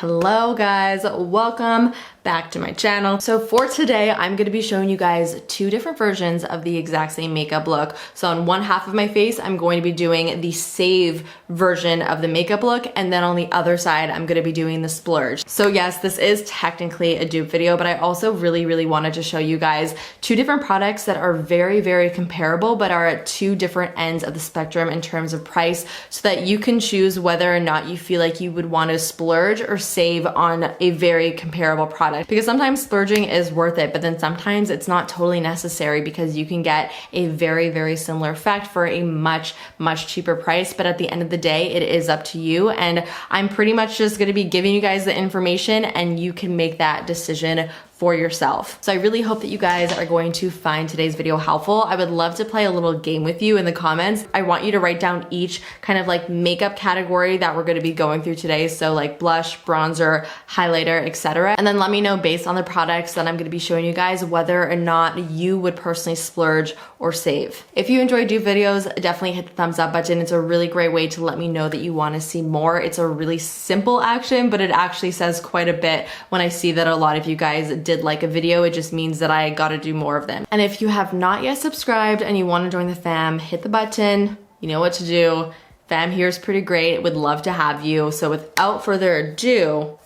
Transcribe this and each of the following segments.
Hello guys, welcome back to my channel. So for today, I'm going to be showing you guys two different versions of the exact same makeup look. So on one half of my face, I'm going to be doing the Save version of the makeup look, and then on the other side, I'm going to be doing the Splurge. So yes, this is technically a dupe video, but I also really wanted to show you guys two different products that are very comparable, but are at two different ends of the spectrum in terms of price, so that you can choose whether or not you feel like you would want to splurge or save on a very comparable product. Because sometimes splurging is worth it, but then sometimes it's not totally necessary because you can get a very similar effect for a much cheaper price. But at the end of the day, it is up to you. And I'm pretty much just gonna be giving you guys the information and you can make that decision for yourself. So I really hope that you guys are going to find today's video helpful. I would love to play a little game with you in the comments. I want you to write down each kind of like makeup category that we're gonna be going through today. So like blush, bronzer, highlighter, etc. And then let me know based on the products that I'm gonna be showing you guys whether or not you would personally splurge or save. If you enjoy dupe videos, definitely hit the thumbs up button. It's a really great way to let me know that you wanna see more. It's a really simple action, but it actually says quite a bit when I see that a lot of you guys did like a video. It just means that I gotta do more of them. And if you have not yet subscribed and you want to join the fam, hit the button. You know what to do. Fam here is pretty great. Would love to have you. So without further ado,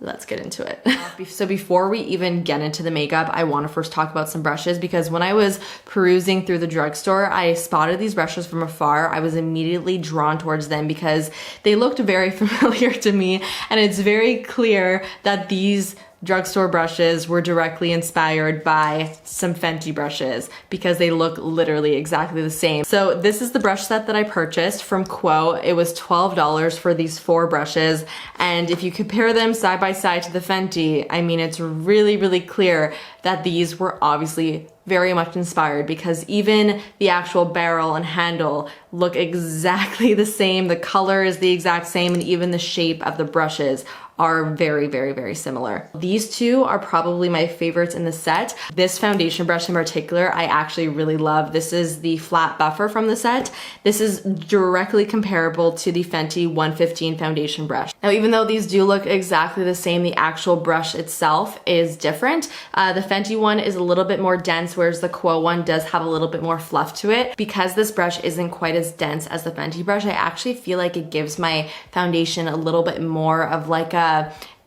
let's get into it. So before we even get into the makeup, I want to first talk about some brushes, because when I was perusing through the drugstore, I spotted these brushes from afar. I was immediately drawn towards them because they looked very familiar to me, and it's very clear that these drugstore brushes were directly inspired by some Fenty brushes because they look literally exactly the same. So this is the brush set that I purchased from Quo. It was $12 for these 4 brushes, and if you compare them side by side to the Fenty, I mean, it's really clear that these were obviously very much inspired, because even the actual barrel and handle look exactly the same. The color is the exact same, and even the shape of the brushes are very similar. These two are probably my favorites in the set. This foundation brush in particular, I actually really love. This is the flat buffer from the set. This is directly comparable to the Fenty 115 foundation brush. Now, even though these do look exactly the same, the actual brush itself is different. The Fenty one is a little bit more dense, whereas the Quo one does have a little bit more fluff to it. Because this brush isn't quite as dense as the Fenty brush, I actually feel like it gives my foundation a little bit more of like a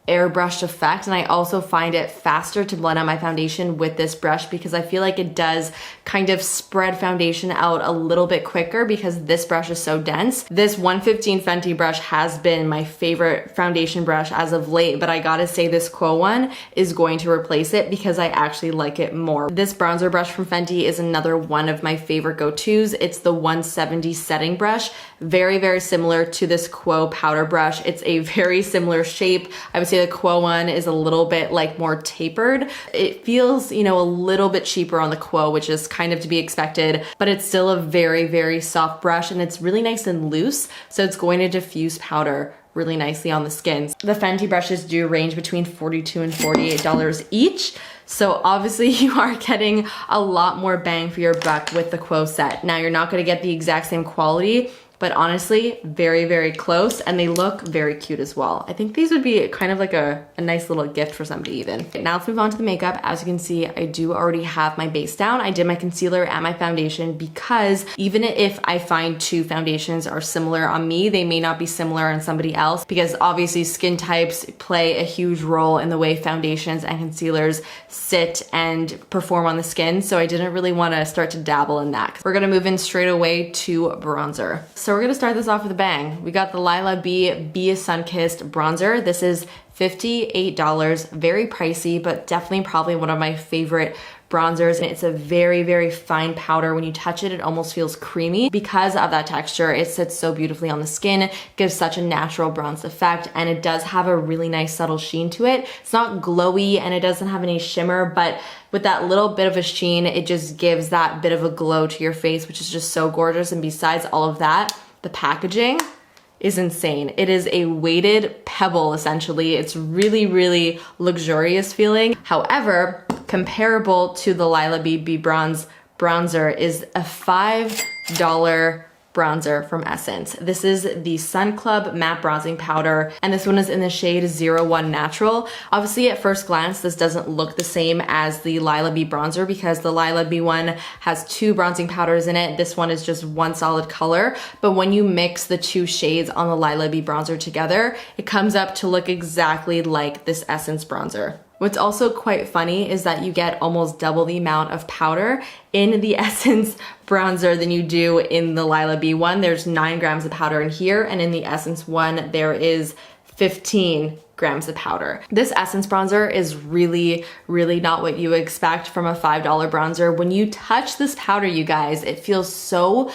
airbrushed effect, and I also find it faster to blend out my foundation with this brush because I feel like it does kind of spread foundation out a little bit quicker because this brush is so dense. This 115 Fenty brush has been my favorite foundation brush as of late, but I gotta say this Quo one is going to replace it because I actually like it more. This bronzer brush from Fenty is another one of my favorite go-tos. It's the 170 setting brush, very similar to this Quo powder brush. It's a very similar shape. I would say the Quo one is a little bit like more tapered. It feels, you know, a little bit cheaper on the Quo, which is kind of to be expected, but it's still a very soft brush, and it's really nice and loose, so it's going to diffuse powder really nicely on the skin. The Fenty brushes do range between $42 and $48 each. So obviously you are getting a lot more bang for your buck with the Quo set. Now, you're not gonna get the exact same quality, but honestly, very close, and they look very cute as well. I think these would be kind of like a nice little gift for somebody even. Now let's move on to the makeup. As you can see, I do already have my base down. I did my concealer and my foundation because even if I find two foundations are similar on me, they may not be similar on somebody else, because obviously skin types play a huge role in the way foundations and concealers sit and perform on the skin. So I didn't really want to start to dabble in that. We're gonna move in straight away to bronzer. So we're gonna start this off with a bang. We got the Lila B Be a Sun-Kissed bronzer. This is $58, very pricey, but definitely probably one of my favorite bronzers. And it's a very fine powder. When you touch it, it almost feels creamy. Because of that texture, it sits so beautifully on the skin, gives such a natural bronze effect, and it does have a really nice subtle sheen to it. It's not glowy and it doesn't have any shimmer, but with that little bit of a sheen, it just gives that bit of a glow to your face, which is just so gorgeous. And besides all of that, the packaging is insane. It is a weighted pebble, essentially. It's really luxurious feeling. However, comparable to the Lila B bronzer is a $5 bronzer from Essence. This is the Sun Club Matte Bronzing Powder, and this one is in the shade 01 Natural. Obviously, at first glance, this doesn't look the same as the Lila B bronzer because the Lila B one has 2 bronzing powders in it. This one is just one solid color, but when you mix the 2 shades on the Lila B bronzer together, it comes up to look exactly like this Essence bronzer. What's also quite funny is that you get almost double the amount of powder in the Essence bronzer than you do in the Lila B one. There's 9 grams of powder in here, and in the Essence one, there is 15 grams of powder. This Essence bronzer is really, really not what you expect from a $5 bronzer. When you touch this powder, you guys, it feels so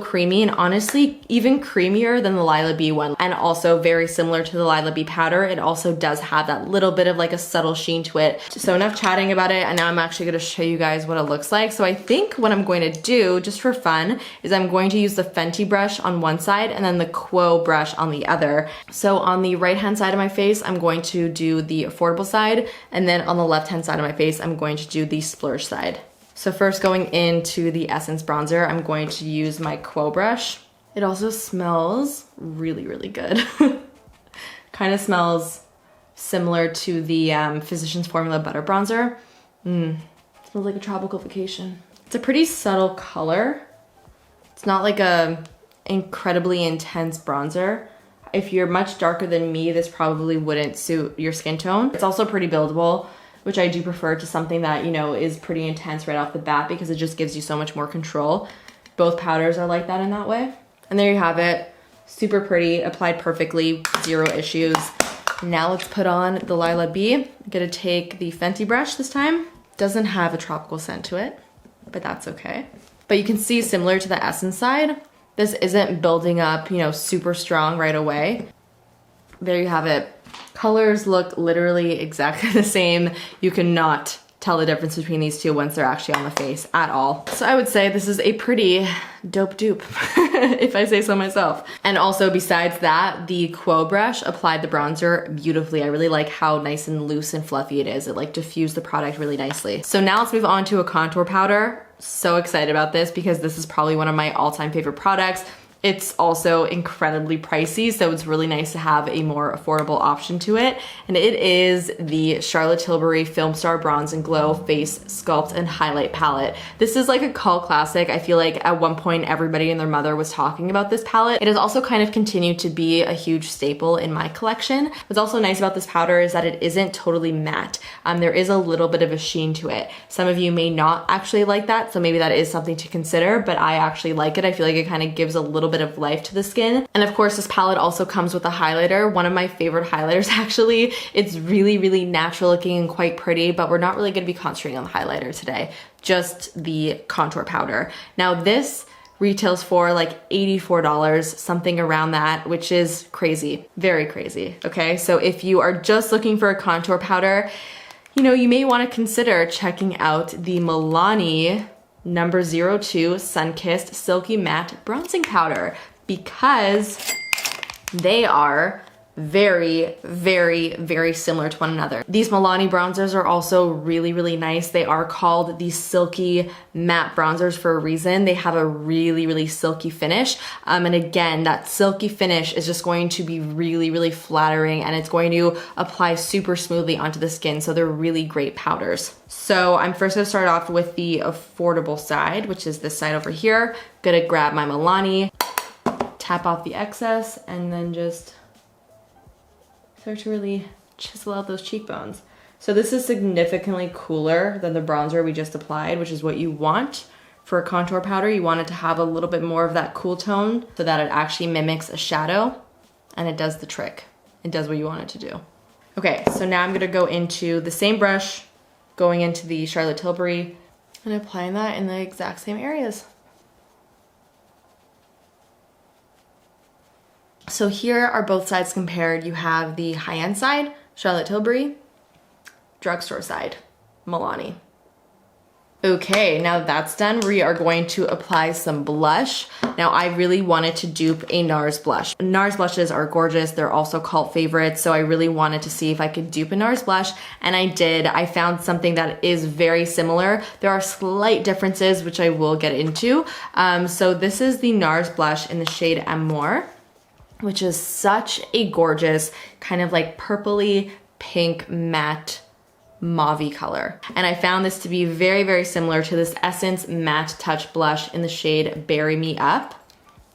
creamy, and honestly, even creamier than the Lila B one. And also very similar to the Lila B powder, it also does have that little bit of like a subtle sheen to it. So enough chatting about it, and now I'm actually gonna show you guys what it looks like. So I think what I'm going to do, just for fun, is I'm going to use the Fenty brush on one side and then the Quo brush on the other. So on the right-hand side of my face, I'm going to do the affordable side, and then on the left-hand side of my face, I'm going to do the Splurge side. So first, going into the Essence bronzer, I'm going to use my Quo brush. It also smells really, really good. Kind of smells similar to the Physicians Formula Butter Bronzer. Smells like a tropical vacation. It's a pretty subtle color. It's not like a incredibly intense bronzer. If you're much darker than me, this probably wouldn't suit your skin tone. It's also pretty buildable, which I do prefer to something that, you know, is pretty intense right off the bat because it just gives you so much more control. Both powders are like that in that way. And there you have it. Super pretty, applied perfectly, 0 issues. Now let's put on the Lila B. I'm gonna take the Fenty brush this time. Doesn't have a tropical scent to it, but that's okay. But you can see, similar to the Essence side, this isn't building up, you know, super strong right away. There you have it. Colors look literally exactly the same. You cannot tell the difference between these two once they're actually on the face at all. So I would say this is a pretty dope dupe, if I say so myself. And also, besides that, the Quo brush applied the bronzer beautifully. I really like how nice and loose and fluffy it is. It like diffused the product really nicely. So now let's move on to a contour powder. So excited about this because this is probably one of my all-time favorite products. It's also incredibly pricey, so it's really nice to have a more affordable option to it. And it is the Charlotte Tilbury Film Star Bronze and Glow Face Sculpt and Highlight Palette. This is like a cult classic. I feel like at one point everybody and their mother was talking about this palette. It has also kind of continued to be a huge staple in my collection. What's also nice about this powder is that it isn't totally matte. There is a little bit of a sheen to it. Some of you may not actually like that, so maybe that is something to consider, but I actually like it. I feel like it kind of gives a little bit of life to the skin. And of course, this palette also comes with a highlighter, one of my favorite highlighters actually. It's really, really natural looking and quite pretty, but we're not really gonna be concentrating on the highlighter today, just the contour powder. Now this retails for like $84, something around that, which is crazy, very crazy, okay? So if you are just looking for a contour powder, you know, you may wanna consider checking out the Milani number 02 Sun-Kissed Silky Matte Bronzing Powder because they are very, very, very similar to one another. These Milani bronzers are also really, really nice. They are called the Silky Matte Bronzers for a reason. They have a really, really silky finish. And again, that silky finish is just going to be really, really flattering, and it's going to apply super smoothly onto the skin. So they're really great powders. So I'm first gonna start off with the affordable side, which is this side over here. Gonna grab my Milani, tap off the excess, and then just start to really chisel out those cheekbones. So this is significantly cooler than the bronzer we just applied, which is what you want for a contour powder. You want it to have a little bit more of that cool tone so that it actually mimics a shadow, and it does the trick. It does what you want it to do. Okay, so now I'm gonna go into the same brush, going into the Charlotte Tilbury, and applying that in the exact same areas. So here are both sides compared. You have the high-end side, Charlotte Tilbury, drugstore side, Milani. Okay, now that's done, we are going to apply some blush. Now I really wanted to dupe a NARS blush. NARS blushes are gorgeous. They're also cult favorites. So I really wanted to see if I could dupe a NARS blush, and I did. I found something that is very similar. There are slight differences, which I will get into. So this is the NARS blush in the shade Amour, which is such a gorgeous kind of like purpley pink matte mauve color. And I found this to be very, very similar to this Essence Matte Touch blush in the shade Bury Me Up,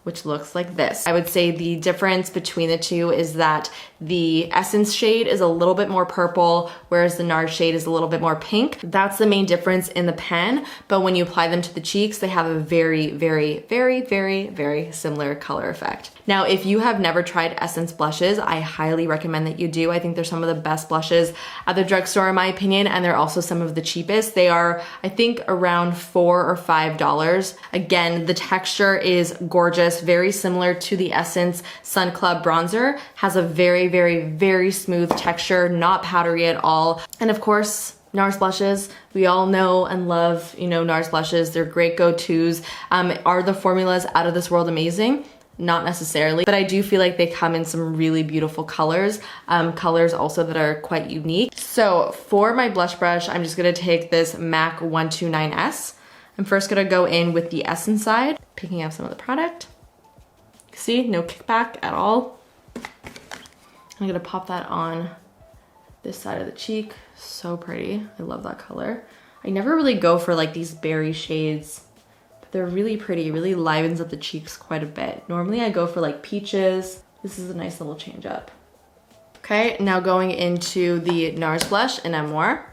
which looks like this. I would say the difference between the two is that the Essence shade is a little bit more purple, whereas the NARS shade is a little bit more pink. That's the main difference in the pen, but when you apply them to the cheeks, they have a very, very, very, very, very similar color effect. Now, if you have never tried Essence blushes, I highly recommend that you do. I think they're some of the best blushes at the drugstore in my opinion, and they're also some of the cheapest. They are, I think, around $4 or $5. Again, the texture is gorgeous, very similar to the Essence Sun Club bronzer. Has a very, very, very smooth texture, not powdery at all. And of course, NARS blushes, we all know and love, you know, NARS blushes. They're great go-tos. Are the formulas out of this world amazing? Not necessarily, but I do feel like they come in some really beautiful colors, colors also that are quite unique. So for my blush brush, I'm just gonna take this MAC 129S. I'm first gonna go in with the Essence side, picking up some of the product. See, no kickback at all. I'm gonna pop that on this side of the cheek. So pretty, I love that color. I never really go for like these berry shades. They're really pretty, really livens up the cheeks quite a bit. Normally I go for like peaches. This is a nice little change up. Okay, now going into the NARS blush in Amour.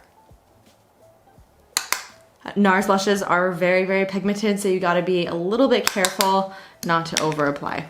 NARS blushes are very, very pigmented, so you gotta be a little bit careful not to over apply.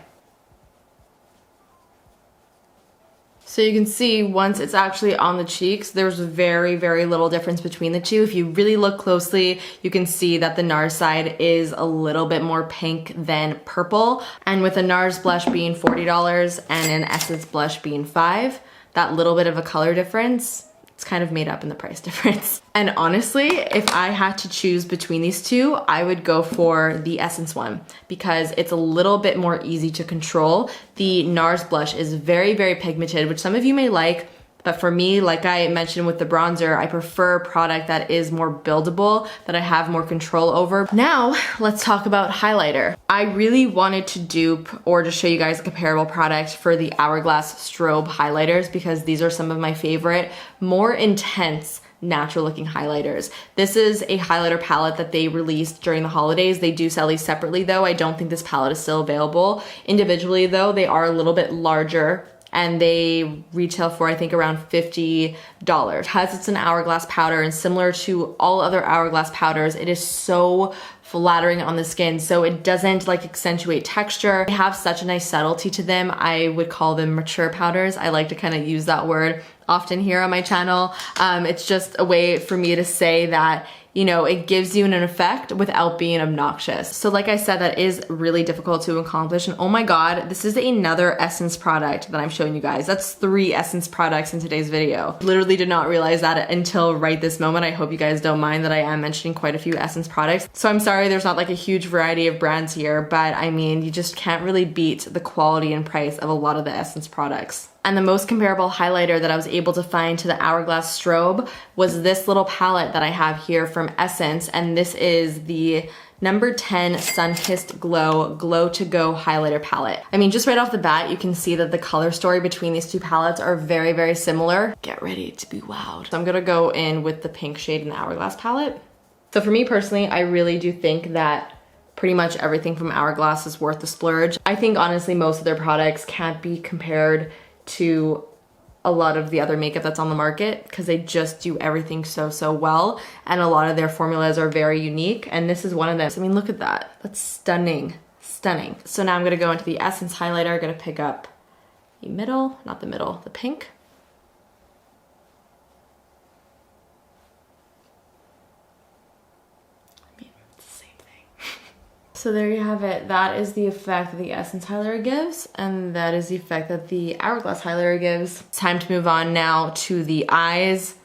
So you can see once it's actually on the cheeks, there's very, very little difference between the two. If you really look closely, you can see that the NARS side is a little bit more pink than purple. And with a NARS blush being $40 and an Essence blush being $5, that little bit of a color difference, it's kind of made up in the price difference. And honestly, if I had to choose between these two, I would go for the Essence one because it's a little bit more easy to control. The NARS blush is very, very pigmented, which some of you may like, but for me, like I mentioned with the bronzer, I prefer a product that is more buildable, that I have more control over. Now, let's talk about highlighter. I really wanted to dupe or just show you guys a comparable product for the Hourglass Strobe highlighters because these are some of my favorite, more intense, natural looking highlighters. This is a highlighter palette that they released during the holidays. They do sell these separately though. I don't think this palette is still available. Individually though, they are a little bit larger and they retail for I think around $50. Because it's an Hourglass powder and similar to all other Hourglass powders, it is so flattering on the skin, so it doesn't like accentuate texture. They have such a nice subtlety to them. I would call them mature powders. I like to kind of use that word often here on my channel. It's just a way for me to say that, you know, it gives you an effect without being obnoxious. So like I said, that is really difficult to accomplish. And oh my God, this is another Essence product that I'm showing you guys. That's 3 Essence products in today's video. Literally did not realize that until right this moment. I hope you guys don't mind that I am mentioning quite a few Essence products. So I'm sorry there's not like a huge variety of brands here, but I mean, you just can't really beat the quality and price of a lot of the Essence products. And the most comparable highlighter that I was able to find to the Hourglass Strobe was this little palette that I have here from Essence, and this is the number 10 Sun-Kissed Glow Glow to Go highlighter palette. I mean, just right off the bat, you can see that the color story between these two palettes are very, very similar. Get ready to be wowed. So I'm gonna go in with the pink shade in the Hourglass palette. So for me personally, I really do think that pretty much everything from Hourglass is worth the splurge. I think honestly, most of their products can't be compared to a lot of the other makeup that's on the market because they just do everything so well, and a lot of their formulas are very unique, and this is one of them. I mean, look at that. That's stunning, stunning. So now I'm gonna go into the Essence highlighter. I'm gonna pick up the middle, not the middle, the pink. So there you have it. That is the effect that the Essence highlighter gives, and that is the effect that the Hourglass highlighter gives. It's time to move on now to the eyes.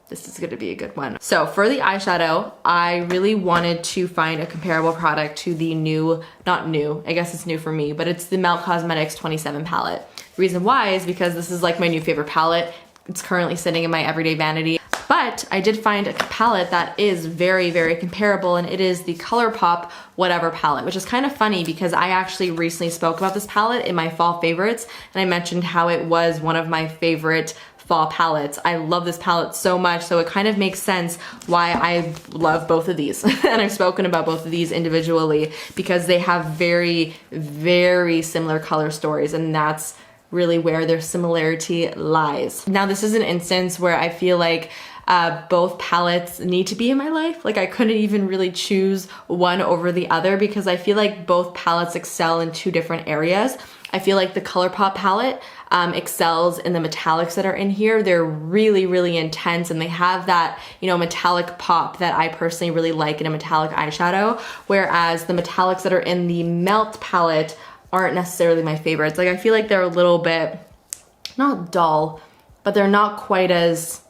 this is gonna be a good one. So for the eyeshadow, I really wanted to find a comparable product to the new, not new, I guess it's new for me, but it's the Melt Cosmetics 27 palette. The reason why is because this is like my new favorite palette. It's currently sitting in my everyday vanity. But I did find a palette that is very, very comparable, and it is the ColourPop Whatever palette, which is kind of funny because I actually recently spoke about this palette in my fall favorites, and I mentioned how it was one of my favorite fall palettes. I love this palette so much, so it kind of makes sense why I love both of these. And I've spoken about both of these individually because they have very, very similar color stories, and that's really where their similarity lies. Now, this is an instance where I feel like both palettes need to be in my life. Like I couldn't even really choose one over the other because I feel like both palettes excel in two different areas. I feel like the ColourPop palette excels in the metallics that are in here. They're really, really intense, and they have that, you know, metallic pop that I personally really like in a metallic eyeshadow, whereas the metallics that are in the Melt palette aren't necessarily my favorites. Like I feel like they're a little bit, not dull, but they're not quite as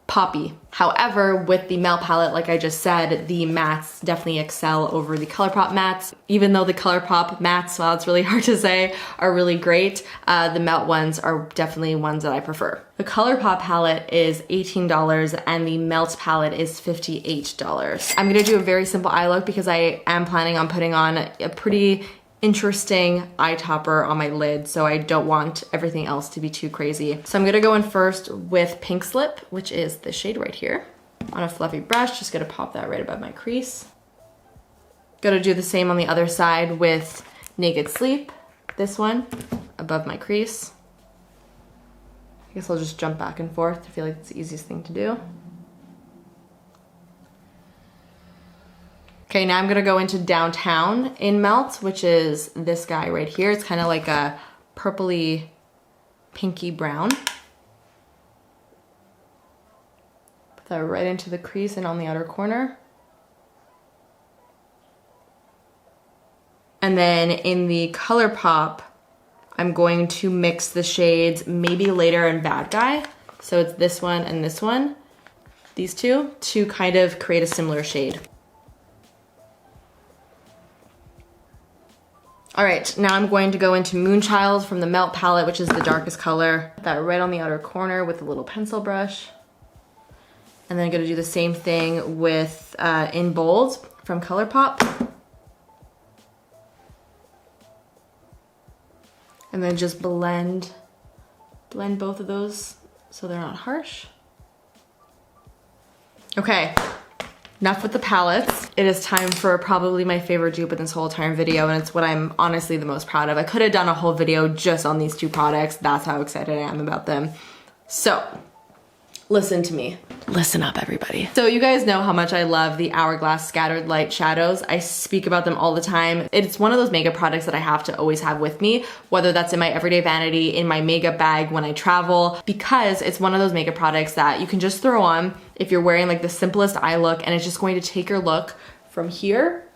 poppy. However, with the Melt palette, like I just said, the mattes definitely excel over the ColourPop mattes. Even though the ColourPop mattes, well, it's really hard to say, are really great, the Melt ones are definitely ones that I prefer. The ColourPop palette is $18 and the Melt palette is $58. I'm gonna do a very simple eye look because I am planning on putting on a pretty interesting eye topper on my lid, so I don't want everything else to be too crazy. So I'm gonna go in first with Pink Slip, which is the shade right here. On a fluffy brush, just gonna pop that right above my crease. Gonna do the same on the other side with Naked Sleep, this one, above my crease. I guess I'll just jump back and forth. I feel like it's the easiest thing to do. Okay, now I'm gonna go into Downtown in Melt, which is this guy right here. It's kind of like a purpley, pinky brown. Put that right into the crease and on the outer corner. And then in the ColourPop, I'm going to mix the shades maybe later in Bad Guy. So it's this one and this one, these two, to kind of create a similar shade. All right, now I'm going to go into Moonchild from the Melt palette, which is the darkest color. Put that right on the outer corner with a little pencil brush. And then I'm gonna do the same thing with In Bold from ColourPop. And then just blend both of those so they're not harsh. Okay. Enough with the palettes. It is time for probably my favorite dupe in this whole entire video, and it's what I'm honestly the most proud of. I could have done a whole video just on these two products. That's how excited I am about them. So, listen to me. Listen up, everybody. So you guys know how much I love the Hourglass Scattered Light shadows. I speak about them all the time. It's one of those makeup products that I have to always have with me, whether that's in my everyday vanity, in my makeup bag when I travel, because it's one of those makeup products that you can just throw on if you're wearing like the simplest eye look, and it's just going to take your look from here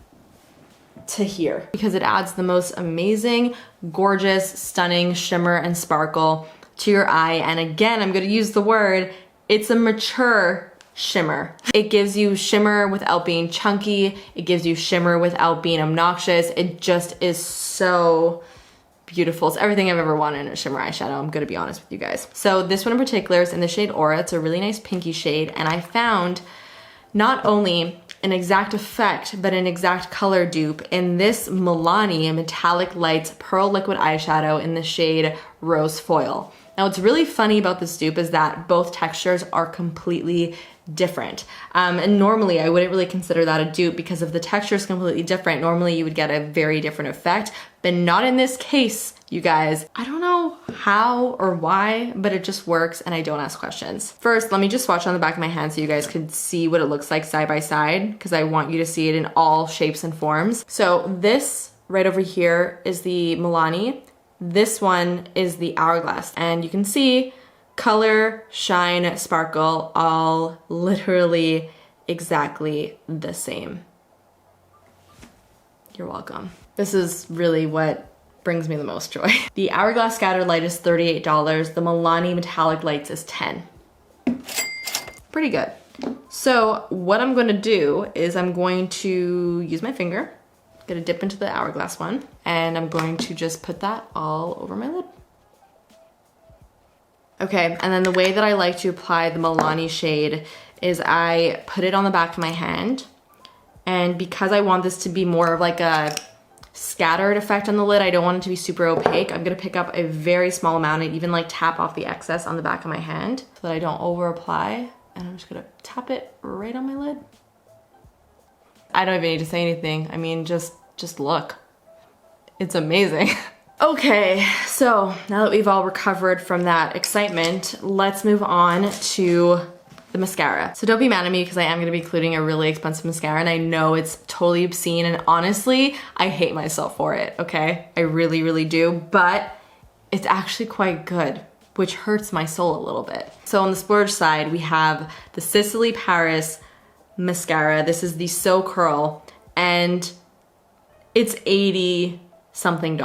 to here, because it adds the most amazing, gorgeous, stunning shimmer and sparkle to your eye. And again, I'm gonna use the word, it's a mature shimmer. It gives you shimmer without being chunky. It gives you shimmer without being obnoxious. It just is so beautiful. It's everything I've ever wanted in a shimmer eyeshadow, I'm gonna be honest with you guys. So this one in particular is in the shade Aura. It's a really nice pinky shade, and I found not only an exact effect, but an exact color dupe in this Milani Metallic Lights Pearl Liquid Eyeshadow in the shade Rose Foil. Now what's really funny about this dupe is that both textures are completely different. And normally I wouldn't really consider that a dupe because if the texture is completely different, normally you would get a very different effect, but not in this case, you guys. I don't know how or why, but it just works and I don't ask questions. First, let me just swatch on the back of my hand so you guys can see what it looks like side by side, because I want you to see it in all shapes and forms. So this right over here is the Milani. This one is the Hourglass, and you can see color, shine, sparkle, all literally exactly the same. You're welcome. This is really what brings me the most joy. The Hourglass Scattered Light is $38. The Milani Metallic Lights is $10. pretty good. So what I'm gonna do is I'm going to use my finger, gonna dip into the Hourglass one, and I'm going to just put that all over my lid. Okay, and then the way that I like to apply the Milani shade is I put it on the back of my hand, and because I want this to be more of like a scattered effect on the lid, I don't want it to be super opaque, I'm gonna pick up a very small amount and even like tap off the excess on the back of my hand so that I don't over apply, and I'm just gonna tap it right on my lid. I don't even need to say anything. I mean, just look. It's amazing. Okay, so now that we've all recovered from that excitement, let's move on to the mascara. So don't be mad at me because I am gonna be including a really expensive mascara, and I know it's totally obscene, and honestly, I hate myself for it, okay? I really, really do, but it's actually quite good, which hurts my soul a little bit. So on the Splurge side, we have the Sicily Paris mascara. This is the So Curl, and it's $80 something.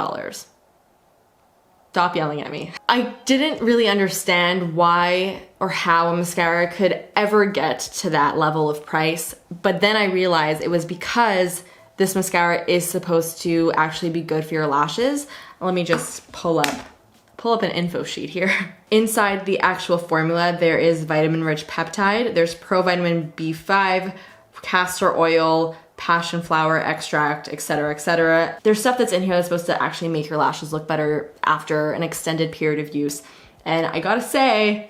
Stop yelling at me. I didn't really understand why or how a mascara could ever get to that level of price, but then I realized it was because this mascara is supposed to actually be good for your lashes. Let me just pull up an info sheet here. Inside the actual formula, there is vitamin-rich peptide, there's provitamin B5, castor oil, passion flower extract, etc., etc. There's stuff that's in here that's supposed to actually make your lashes look better after an extended period of use. And I gotta say,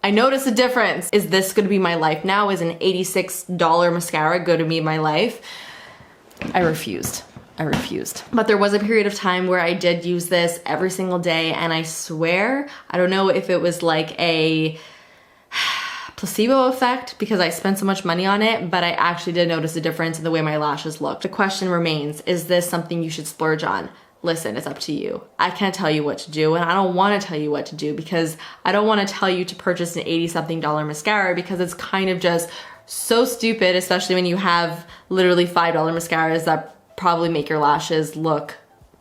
I noticed a difference. Is this gonna be my life now? Is an $86 mascara going to be my life? I refused. But there was a period of time where I did use this every single day, and I swear, I don't know if it was like a placebo effect because I spent so much money on it, but I actually did notice a difference in the way my lashes looked. The question remains, is this something you should splurge on? Listen, it's up to you. I can't tell you what to do, and I don't want to tell you what to do because I don't want to tell you to purchase an $80 something mascara because it's kind of just so stupid, especially when you have literally $5 mascaras that probably make your lashes look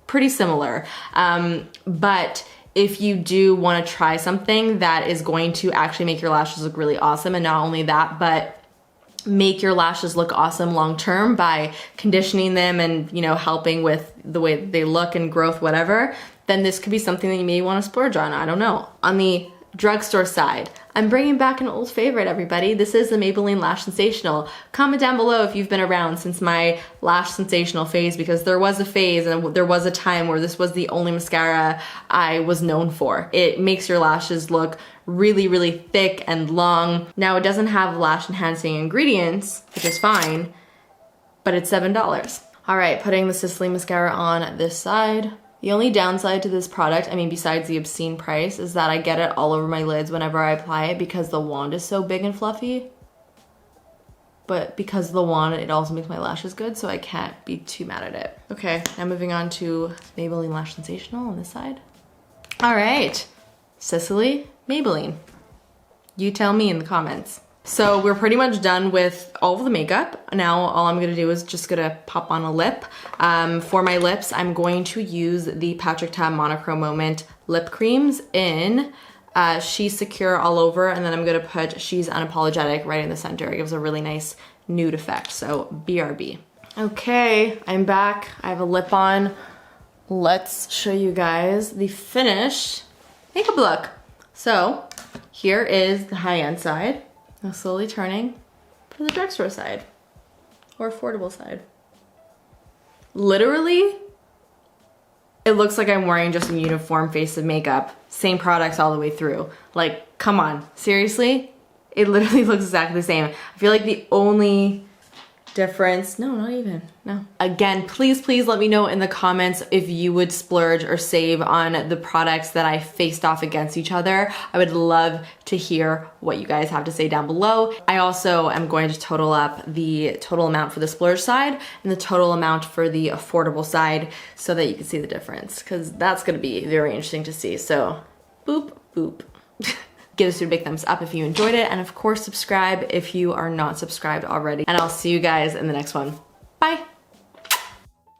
pretty similar. But if you do want to try something that is going to actually make your lashes look really awesome, and not only that, but make your lashes look awesome long term by conditioning them and, you know, helping with the way they look and growth, whatever, then this could be something that you may want to splurge on. I don't know. On the drugstore side, I'm bringing back an old favorite, everybody. This is the Maybelline Lash Sensational. Comment down below if you've been around since my Lash Sensational phase, because there was a phase and there was a time where this was the only mascara I was known for. It makes your lashes look really, really thick and long. Now, it doesn't have lash enhancing ingredients, which is fine, but it's $7. All right, putting the Sicily mascara on this side. The only downside to this product, I mean, besides the obscene price, is that I get it all over my lids whenever I apply it because the wand is so big and fluffy. But because of the wand, it also makes my lashes good, so I can't be too mad at it. Okay, now moving on to Maybelline Lash Sensational on this side. All right, Sicily, Maybelline. You tell me in the comments. So we're pretty much done with all of the makeup. Now all I'm gonna do is just gonna pop on a lip. For my lips, I'm going to use the Patrick Ta Monochrome Moment lip creams in She's Secure all over, and then I'm gonna put She's Unapologetic right in the center. It gives a really nice nude effect, so BRB. Okay, I'm back. I have a lip on. Let's show you guys the finished makeup look. So here is the high-end side. Now slowly turning to the drugstore side or affordable side. Literally, it looks like I'm wearing just a uniform face of makeup. Same products all the way through. Like, come on, seriously? It literally looks exactly the same. I feel like the only difference, no, not even, no. Again, please let me know in the comments if you would splurge or save on the products that I faced off against each other. I would love to hear what you guys have to say down below. I also am going to total up the total amount for the splurge side and the total amount for the affordable side so that you can see the difference, because that's gonna be very interesting to see. So, boop, boop. Give this a big thumbs up if you enjoyed it, and of course subscribe if you are not subscribed already. And I'll see you guys in the next one. Bye.